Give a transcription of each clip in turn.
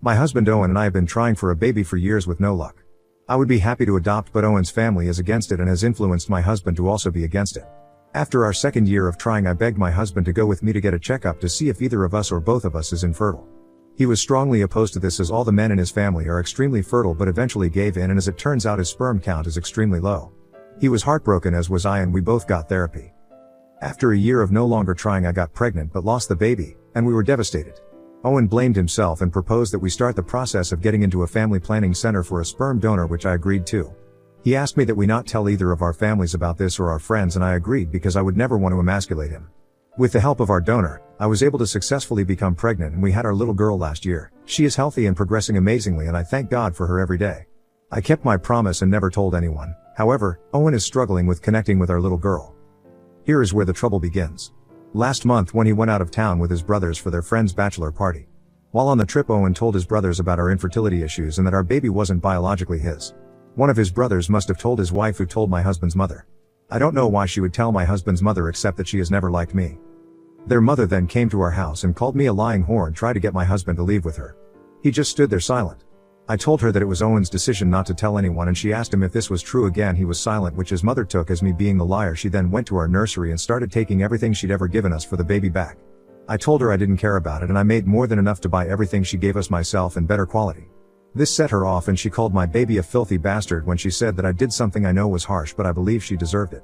My husband Owen and I have been trying for a baby for years with no luck. I would be happy to adopt, but Owen's family is against it and has influenced my husband to also be against it. After our second year of trying, I begged my husband to go with me to get a checkup to see if either of us or both of us is infertile. He was strongly opposed to this as all the men in his family are extremely fertile, but eventually gave in, and as it turns out his sperm count is extremely low. He was heartbroken, as was I, and we both got therapy. After a year of no longer trying, I got pregnant but lost the baby, and we were devastated. Owen blamed himself and proposed that we start the process of getting into a family planning center for a sperm donor, which I agreed to. He asked me that we not tell either of our families about this or our friends, and I agreed because I would never want to emasculate him. With the help of our donor, I was able to successfully become pregnant, and we had our little girl last year. She is healthy and progressing amazingly, and I thank God for her every day. I kept my promise and never told anyone. However, Owen is struggling with connecting with our little girl. Here is where the trouble begins. Last month, when he went out of town with his brothers for their friend's bachelor party. While on the trip, Owen told his brothers about our infertility issues and that our baby wasn't biologically his. One of his brothers must have told his wife, who told my husband's mother. I don't know why she would tell my husband's mother, except that she has never liked me. Their mother then came to our house and called me a lying whore and tried to get my husband to leave with her. He just stood there silent. I told her that it was Owen's decision not to tell anyone, and she asked him if this was true. Again, he was silent, which his mother took as me being the liar. She then went to our nursery and started taking everything she'd ever given us for the baby back. I told her I didn't care about it, and I made more than enough to buy everything she gave us myself in better quality. This set her off, and she called my baby a filthy bastard when she said that I did something I know was harsh, but I believe she deserved it.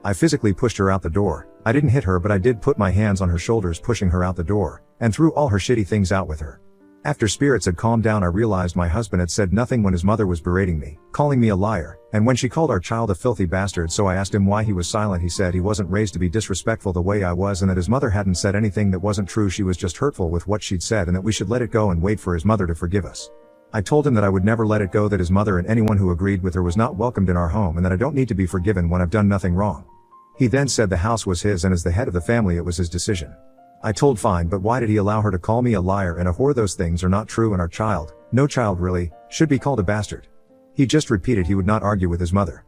I physically pushed her out the door. I didn't hit her, but I did put my hands on her shoulders, pushing her out the door, and threw all her shitty things out with her. After spirits had calmed down, I realized my husband had said nothing when his mother was berating me, calling me a liar, and when she called our child a filthy bastard. So I asked him why he was silent. He said he wasn't raised to be disrespectful the way I was, and that his mother hadn't said anything that wasn't true. She was just hurtful with what she'd said, and that we should let it go and wait for his mother to forgive us. I told him that I would never let it go, that his mother and anyone who agreed with her was not welcomed in our home, and that I don't need to be forgiven when I've done nothing wrong. He then said the house was his, and as the head of the family it was his decision. I told fine, but why did he allow her to call me a liar and a whore? Those things are not true, and our child, no child really, should be called a bastard. He just repeated he would not argue with his mother.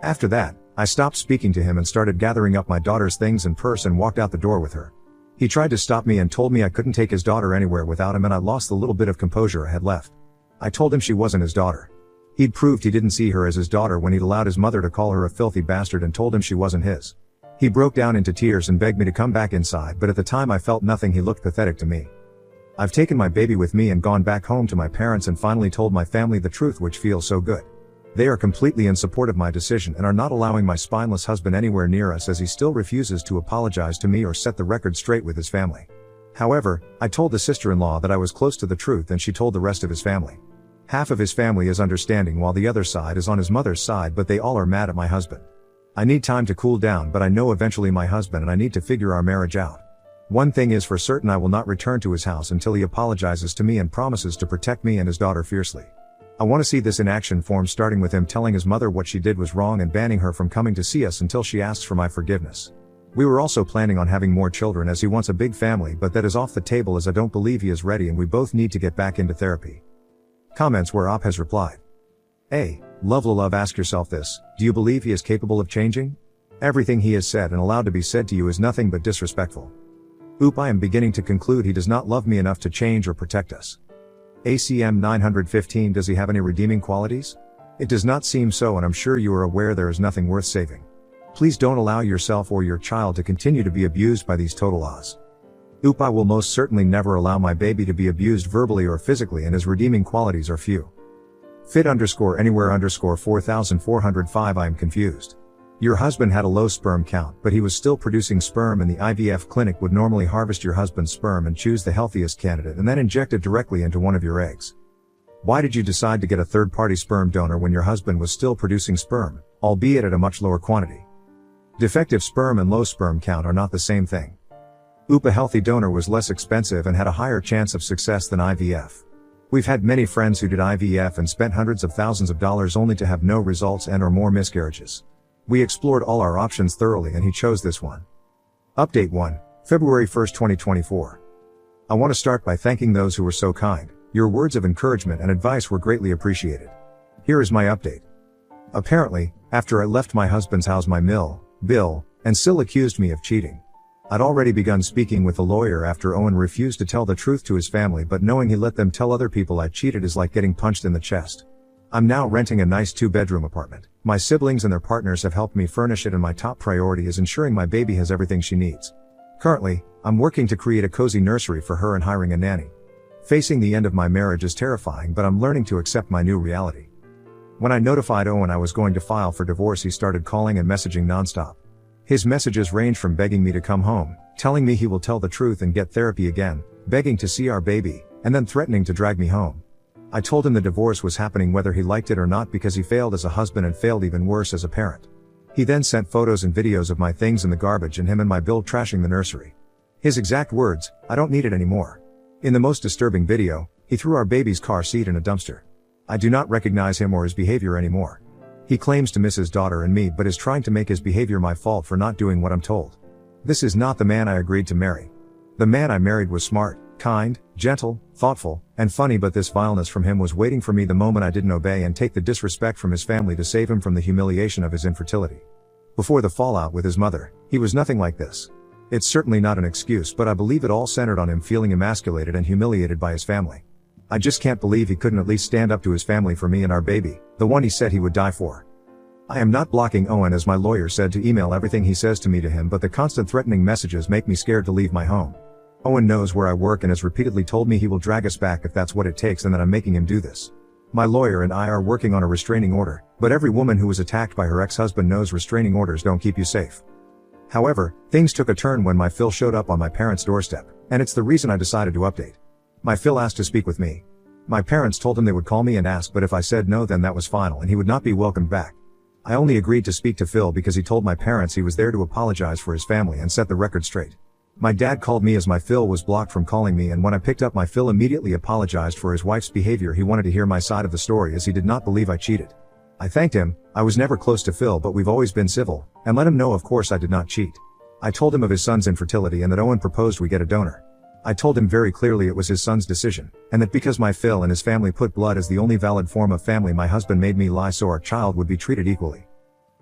After that, I stopped speaking to him and started gathering up my daughter's things and purse and walked out the door with her. He tried to stop me and told me I couldn't take his daughter anywhere without him, and I lost the little bit of composure I had left. I told him she wasn't his daughter. He'd proved he didn't see her as his daughter when he'd allowed his mother to call her a filthy bastard, and told him she wasn't his. He broke down into tears and begged me to come back inside, but at the time I felt nothing. He looked pathetic to me. I've taken my baby with me and gone back home to my parents and finally told my family the truth, which feels so good. They are completely in support of my decision and are not allowing my spineless husband anywhere near us, as he still refuses to apologize to me or set the record straight with his family. However, I told the sister-in-law that I was close to the truth, and she told the rest of his family. Half of his family is understanding while the other side is on his mother's side, but they all are mad at my husband. I need time to cool down, but I know eventually my husband and I need to figure our marriage out. One thing is for certain, I will not return to his house until he apologizes to me and promises to protect me and his daughter fiercely. I want to see this in action form, starting with him telling his mother what she did was wrong and banning her from coming to see us until she asks for my forgiveness. We were also planning on having more children, as he wants a big family, but that is off the table as I don't believe he is ready, and we both need to get back into therapy. Comments where Op has replied. A. Love, ask yourself this: do you believe he is capable of changing? Everything he has said and allowed to be said to you is nothing but disrespectful. Oop, I am beginning to conclude he does not love me enough to change or protect us. ACM 915, does he have any redeeming qualities? It does not seem so, and I'm sure you are aware there is nothing worth saving. Please don't allow yourself or your child to continue to be abused by these total ahs. Oop, I will most certainly never allow my baby to be abused verbally or physically, and his redeeming qualities are few. Fit_anywhere_4405, I am confused. Your husband had a low sperm count, but he was still producing sperm, and the IVF clinic would normally harvest your husband's sperm and choose the healthiest candidate and then inject it directly into one of your eggs. Why did you decide to get a third-party sperm donor when your husband was still producing sperm, albeit at a much lower quantity? Defective sperm and low sperm count are not the same thing. Oop, a healthy donor was less expensive and had a higher chance of success than IVF. We've had many friends who did IVF and spent hundreds of thousands of dollars only to have no results and or more miscarriages. We explored all our options thoroughly and he chose this one. Update 1, February 1st, 2024. I want to start by thanking those who were so kind. Your words of encouragement and advice were greatly appreciated. Here is my update. Apparently, after I left my husband's house, my Bill, and Sil accused me of cheating. I'd already begun speaking with the lawyer after Owen refused to tell the truth to his family, but knowing he let them tell other people I cheated is like getting punched in the chest. I'm now renting a nice 2-bedroom apartment. My siblings and their partners have helped me furnish it, and my top priority is ensuring my baby has everything she needs. Currently, I'm working to create a cozy nursery for her and hiring a nanny. Facing the end of my marriage is terrifying, but I'm learning to accept my new reality. When I notified Owen I was going to file for divorce, he started calling and messaging nonstop. His messages range from begging me to come home, telling me he will tell the truth and get therapy again, begging to see our baby, and then threatening to drag me home. I told him the divorce was happening whether he liked it or not because he failed as a husband and failed even worse as a parent. He then sent photos and videos of my things in the garbage and him and my bill trashing the nursery. His exact words, "I don't need it anymore." In the most disturbing video, he threw our baby's car seat in a dumpster. I do not recognize him or his behavior anymore. He claims to miss his daughter and me, but is trying to make his behavior my fault for not doing what I'm told. This is not the man I agreed to marry. The man I married was smart, kind, gentle, thoughtful, and funny, but this vileness from him was waiting for me the moment I didn't obey and take the disrespect from his family to save him from the humiliation of his infertility. Before the fallout with his mother, he was nothing like this. It's certainly not an excuse, but I believe it all centered on him feeling emasculated and humiliated by his family. I just can't believe he couldn't at least stand up to his family for me and our baby, the one he said he would die for. I am not blocking Owen as my lawyer said to email everything he says to me to him, but the constant threatening messages make me scared to leave my home. Owen knows where I work and has repeatedly told me he will drag us back if that's what it takes and that I'm making him do this. My lawyer and I are working on a restraining order, but every woman who was attacked by her ex-husband knows restraining orders don't keep you safe. However, things took a turn when my Phil showed up on my parents' doorstep, and it's the reason I decided to update. My Phil asked to speak with me. My parents told him they would call me and ask, but if I said no then that was final and he would not be welcomed back. I only agreed to speak to Phil because he told my parents he was there to apologize for his family and set the record straight. My dad called me as my Phil was blocked from calling me, and when I picked up my Phil immediately apologized for his wife's behavior. He wanted to hear my side of the story as he did not believe I cheated. I thanked him. I was never close to Phil, but we've always been civil, and let him know of course I did not cheat. I told him of his son's infertility and that Owen proposed we get a donor. I told him very clearly it was his son's decision, and that because my Phil and his family put blood as the only valid form of family, my husband made me lie so our child would be treated equally.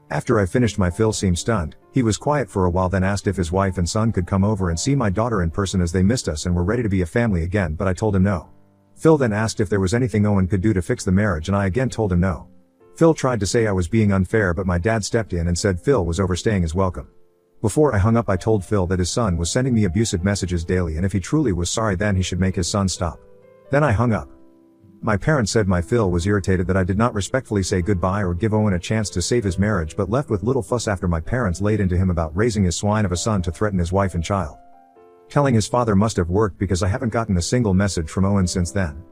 After I finished, my Phil seemed stunned. He was quiet for a while, then asked if his wife and son could come over and see my daughter in person as they missed us and were ready to be a family again, but I told him no. Phil then asked if there was anything Owen could do to fix the marriage, and I again told him no. Phil tried to say I was being unfair, but my dad stepped in and said Phil was overstaying his welcome. Before I hung up, I told Phil that his son was sending me abusive messages daily, and if he truly was sorry then he should make his son stop. Then I hung up. My parents said my Phil was irritated that I did not respectfully say goodbye or give Owen a chance to save his marriage, but left with little fuss after my parents laid into him about raising his swine of a son to threaten his wife and child. Telling his father must have worked because I haven't gotten a single message from Owen since then.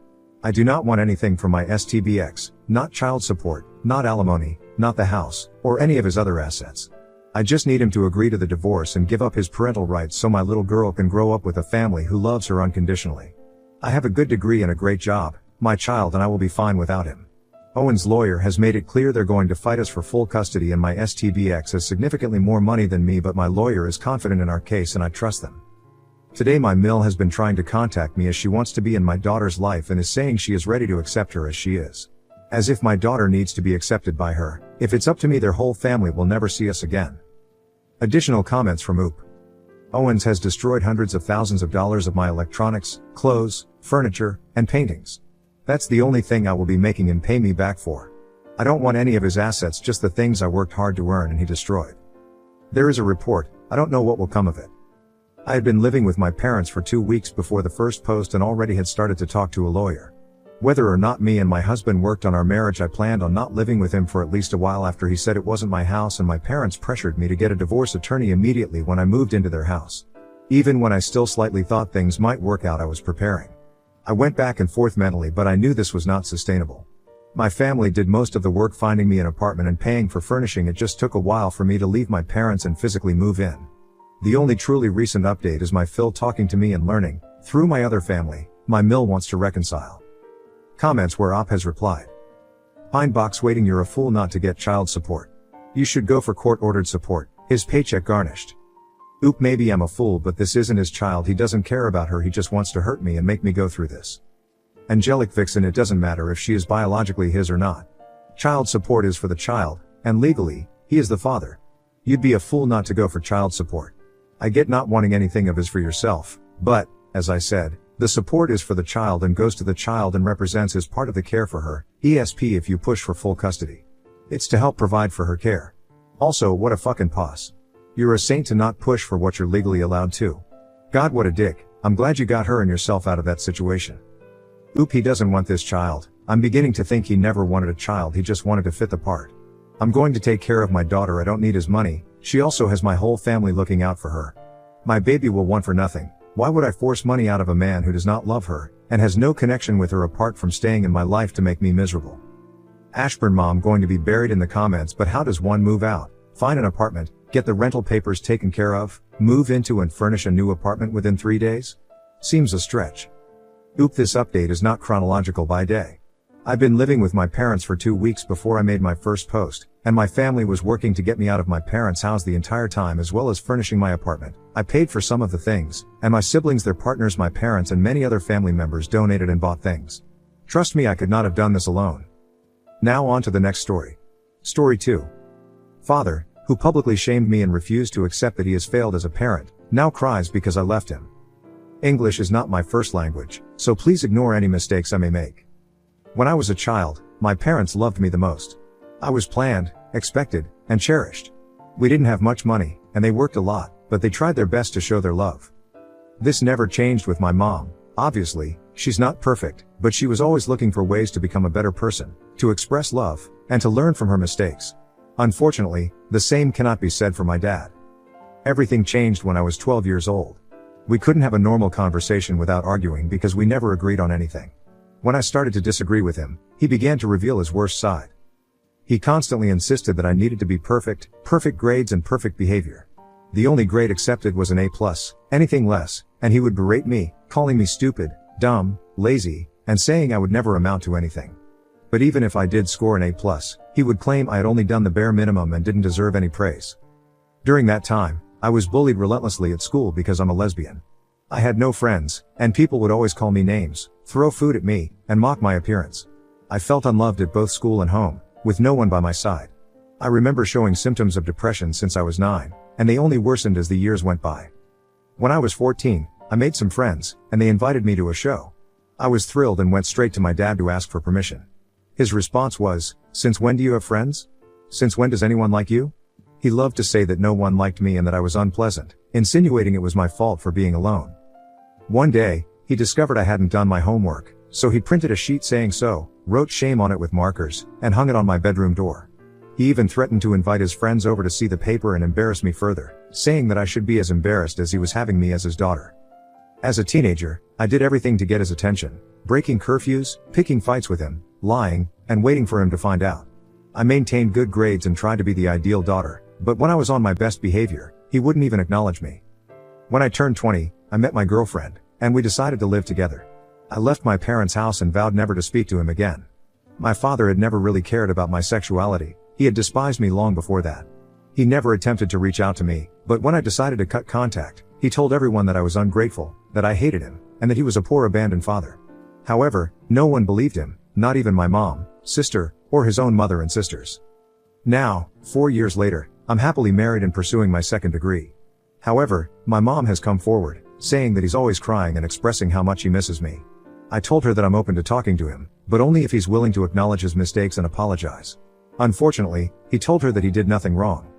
I do not want anything from my STBX, not child support, not alimony, not the house, or any of his other assets. I just need him to agree to the divorce and give up his parental rights so my little girl can grow up with a family who loves her unconditionally. I have a good degree and a great job, my child and I will be fine without him. Owen's lawyer has made it clear they're going to fight us for full custody, and my STBX has significantly more money than me, but my lawyer is confident in our case and I trust them. Today my Mill has been trying to contact me as she wants to be in my daughter's life and is saying she is ready to accept her as she is. As if my daughter needs to be accepted by her. If it's up to me their whole family will never see us again. Additional comments from OOP. Owens has destroyed hundreds of thousands of dollars of my electronics, clothes, furniture, and paintings. That's the only thing I will be making him pay me back for. I don't want any of his assets, just the things I worked hard to earn and he destroyed. There is a report, I don't know what will come of it. I had been living with my parents for 2 weeks before the first post and already had started to talk to a lawyer. Whether or not me and my husband worked on our marriage, I planned on not living with him for at least a while after he said it wasn't my house, and my parents pressured me to get a divorce attorney immediately when I moved into their house. Even when I still slightly thought things might work out, I was preparing. I went back and forth mentally, but I knew this was not sustainable. My family did most of the work finding me an apartment and paying for furnishing. It just took a while for me to leave my parents and physically move in. The only truly recent update is my Phil talking to me and learning, through my other family, my Mill wants to reconcile. Comments where OP has replied. Pine box waiting, you're a fool not to get child support. You should go for court-ordered support, his paycheck garnished. Oop, maybe I'm a fool, but this isn't his child, he doesn't care about her, he just wants to hurt me and make me go through this. Angelic Vixen, it doesn't matter if she is biologically his or not. Child support is for the child, and legally, he is the father. You'd be a fool not to go for child support. I get not wanting anything of his for yourself, but, as I said, the support is for the child and goes to the child and represents as part of the care for her, ESP if you push for full custody. It's to help provide for her care. Also, what a fucking boss. You're a saint to not push for what you're legally allowed to. God, what a dick. I'm glad you got her and yourself out of that situation. Oop, he doesn't want this child. I'm beginning to think he never wanted a child, he just wanted to fit the part. I'm going to take care of my daughter, I don't need his money, she also has my whole family looking out for her. My baby will want for nothing. Why would I force money out of a man who does not love her, and has no connection with her apart from staying in my life to make me miserable? Ashburn mom going to be buried in the comments, but how does one move out, find an apartment, get the rental papers taken care of, move into and furnish a new apartment within 3 days? Seems a stretch. Oop, this update is not chronological by day. I've been living with my parents for 2 weeks before I made my first post, and my family was working to get me out of my parents' house the entire time as well as furnishing my apartment. I paid for some of the things, and my siblings, their partners, my parents and many other family members donated and bought things. Trust me, I could not have done this alone. Now on to the next story. Story 2. Father, who publicly shamed me and refused to accept that he has failed as a parent, now cries because I left him. English is not my first language, so please ignore any mistakes I may make. When I was a child, my parents loved me the most. I was planned, expected, and cherished. We didn't have much money, and they worked a lot, but they tried their best to show their love. This never changed with my mom. Obviously, she's not perfect, but she was always looking for ways to become a better person, to express love, and to learn from her mistakes. Unfortunately, the same cannot be said for my dad. Everything changed when I was 12 years old. We couldn't have a normal conversation without arguing because we never agreed on anything. When I started to disagree with him, he began to reveal his worst side. He constantly insisted that I needed to be perfect, perfect grades and perfect behavior. The only grade accepted was an A+, anything less, and he would berate me, calling me stupid, dumb, lazy, and saying I would never amount to anything. But even if I did score an A+, he would claim I had only done the bare minimum and didn't deserve any praise. During that time, I was bullied relentlessly at school because I'm a lesbian. I had no friends, and people would always call me names, throw food at me, and mock my appearance. I felt unloved at both school and home, with no one by my side. I remember showing symptoms of depression since I was 9, and they only worsened as the years went by. When I was 14, I made some friends, and they invited me to a show. I was thrilled and went straight to my dad to ask for permission. His response was, "Since when do you have friends? Since when does anyone like you?" He loved to say that no one liked me and that I was unpleasant, insinuating it was my fault for being alone. One day, he discovered I hadn't done my homework, so he printed a sheet saying so, wrote shame on it with markers, and hung it on my bedroom door. He even threatened to invite his friends over to see the paper and embarrass me further, saying that I should be as embarrassed as he was having me as his daughter. As a teenager, I did everything to get his attention, breaking curfews, picking fights with him, lying, and waiting for him to find out. I maintained good grades and tried to be the ideal daughter, but when I was on my best behavior, he wouldn't even acknowledge me. When I turned 20, I met my girlfriend, and we decided to live together. I left my parents' house and vowed never to speak to him again. My father had never really cared about my sexuality, he had despised me long before that. He never attempted to reach out to me, but when I decided to cut contact, he told everyone that I was ungrateful, that I hated him, and that he was a poor abandoned father. However, no one believed him, not even my mom, sister, or his own mother and sisters. Now, 4 years later, I'm happily married and pursuing my second degree. However, my mom has come forward, saying that he's always crying and expressing how much he misses me. I told her that I'm open to talking to him, but only if he's willing to acknowledge his mistakes and apologize. Unfortunately, he told her that he did nothing wrong.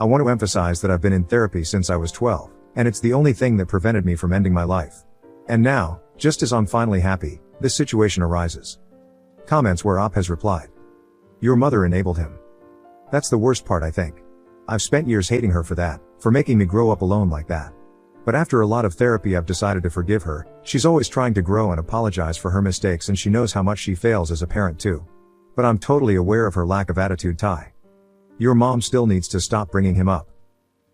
I want to emphasize that I've been in therapy since I was 12, and it's the only thing that prevented me from ending my life. And now, just as I'm finally happy, this situation arises. Comments where Op has replied. Your mother enabled him. That's the worst part, I think. I've spent years hating her for that, for making me grow up alone like that. But after a lot of therapy I've decided to forgive her. She's always trying to grow and apologize for her mistakes, and she knows how much she fails as a parent too. But I'm totally aware of her lack of attitude. Ty. Your mom still needs to stop bringing him up.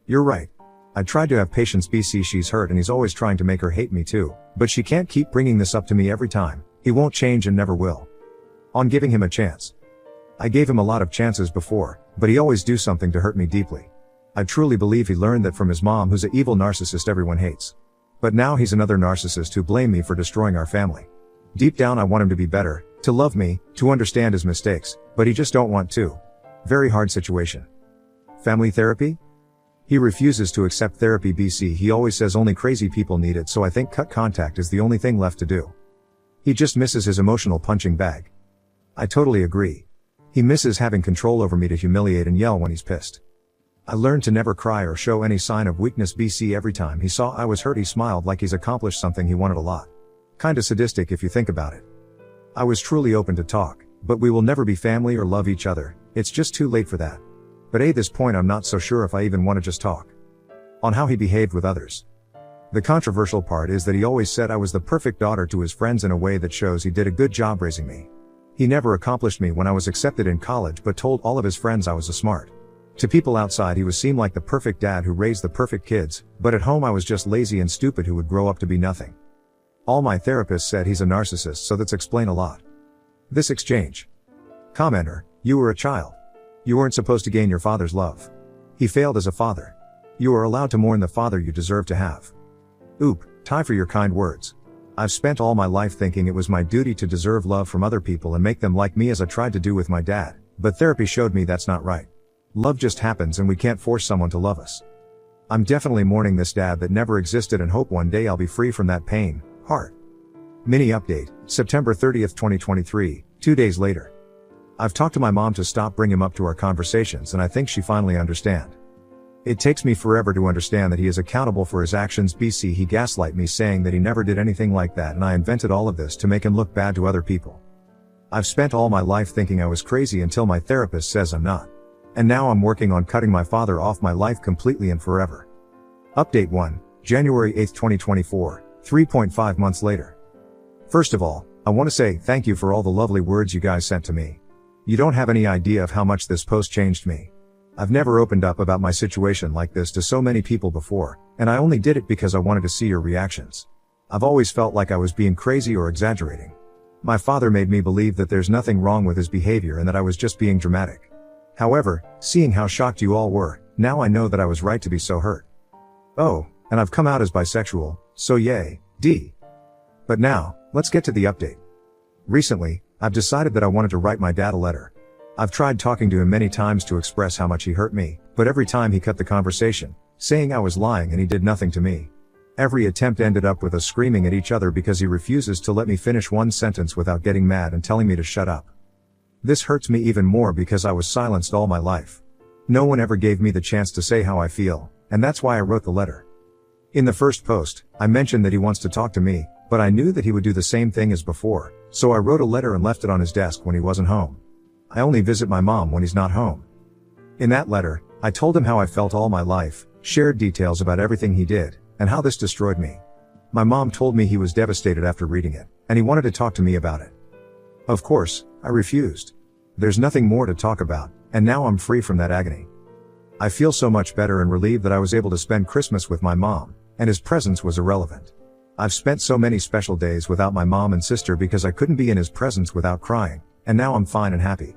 You're right. I tried to have patience. BC, she's hurt and he's always trying to make her hate me too, but she can't keep bringing this up to me every time. He won't change and never will. On giving him a chance. I gave him a lot of chances before, but he always do something to hurt me deeply. I truly believe he learned that from his mom, who's an evil narcissist everyone hates. But now he's another narcissist who blamed me for destroying our family. Deep down I want him to be better, to love me, to understand his mistakes, but he just don't want to. Very hard situation. Family therapy? He refuses to accept therapy BC. He always says only crazy people need it, so I think cut contact is the only thing left to do. He just misses his emotional punching bag. I totally agree. He misses having control over me to humiliate and yell when he's pissed. I learned to never cry or show any sign of weakness BC. Every time he saw I was hurt he smiled like he's accomplished something he wanted a lot. Kinda sadistic if you think about it. I was truly open to talk, but we will never be family or love each other, it's just too late for that. But at this point I'm not so sure if I even want to just talk. On how he behaved with others. The controversial part is that he always said I was the perfect daughter to his friends in a way that shows he did a good job raising me. He never accomplished me when I was accepted in college but told all of his friends I was a smart. To people outside he was seemed like the perfect dad who raised the perfect kids, but at home I was just lazy and stupid who would grow up to be nothing. All my therapists said he's a narcissist, so that's explain a lot. This exchange. Commenter, you were a child. You weren't supposed to gain your father's love. He failed as a father. You are allowed to mourn the father you deserve to have. Oop, tie for your kind words. I've spent all my life thinking it was my duty to deserve love from other people and make them like me as I tried to do with my dad, but therapy showed me that's not right. Love just happens and we can't force someone to love us. I'm definitely mourning this dad that never existed and hope one day I'll be free from that pain. Heart. Mini update, September 30th, 2023, 2 days later. I've talked to my mom to stop bring him up to our conversations and I think she finally understand. It takes me forever to understand that he is accountable for his actions. BC he gaslight me saying that he never did anything like that and I invented all of this to make him look bad to other people. I've spent all my life thinking I was crazy until my therapist says I'm not. And now I'm working on cutting my father off my life completely and forever. Update 1, January 8th, 2024, 3.5 months later. First of all, I want to say thank you for all the lovely words you guys sent to me. You don't have any idea of how much this post changed me. I've never opened up about my situation like this to so many people before, and I only did it because I wanted to see your reactions. I've always felt like I was being crazy or exaggerating. My father made me believe that there's nothing wrong with his behavior and that I was just being dramatic. However, seeing how shocked you all were, now I know that I was right to be so hurt. Oh, and I've come out as bisexual, so yay, D. But now, let's get to the update. Recently, I've decided that I wanted to write my dad a letter. I've tried talking to him many times to express how much he hurt me, but every time he cut the conversation, saying I was lying and he did nothing to me. Every attempt ended up with us screaming at each other because he refuses to let me finish one sentence without getting mad and telling me to shut up. This hurts me even more because I was silenced all my life. No one ever gave me the chance to say how I feel, and that's why I wrote the letter. In the first post, I mentioned that he wants to talk to me, but I knew that he would do the same thing as before, so I wrote a letter and left it on his desk when he wasn't home. I only visit my mom when he's not home. In that letter, I told him how I felt all my life, shared details about everything he did, and how this destroyed me. My mom told me he was devastated after reading it, and he wanted to talk to me about it. Of course, I refused. There's nothing more to talk about, and now I'm free from that agony. I feel so much better and relieved that I was able to spend Christmas with my mom, and his presence was irrelevant. I've spent so many special days without my mom and sister because I couldn't be in his presence without crying, and now I'm fine and happy.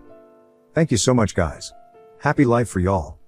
Thank you so much guys. Happy life for y'all.